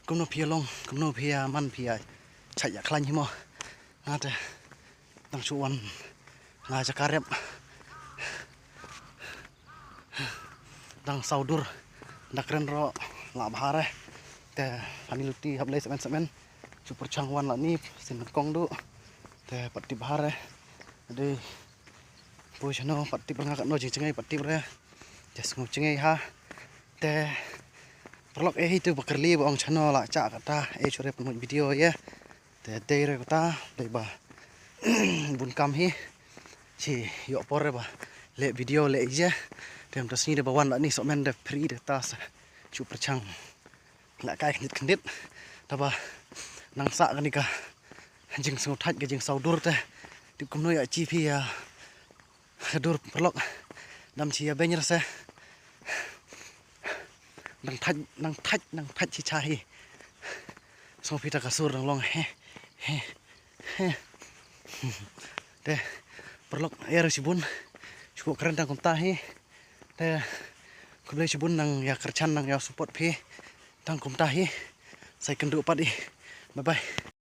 kuno pia long kuno pia man pia chạy ya klan himo ngate tang chuan nga jakarep dang saudur dakren ro la bahare te haniluti hable semen super changwan la ni sin kong du te patti bahare de pochano patti pangak no jingcengai patti bre jas ngucengai ha te perlok itu bekerli bong channel la cha kata chure pun video ya te dere kata de ba bun kam hi si yo pore ba le video le je tem tas ni de bawan la ni so men de free de tas super chang la kai knit ta ba nang sa ka ni ka jing so thaj ke jing sau dur te ti kum no ya chi phi ya dur perlok dam chi ya benyer se nang thaj chi cha hi so phi ta ka sur nang long he te perlok air sibun cukup keren tang kumta hi te kublai sibun nang ya kerchan nang ya support phi tang kumta hi sai kendu padi bye bye.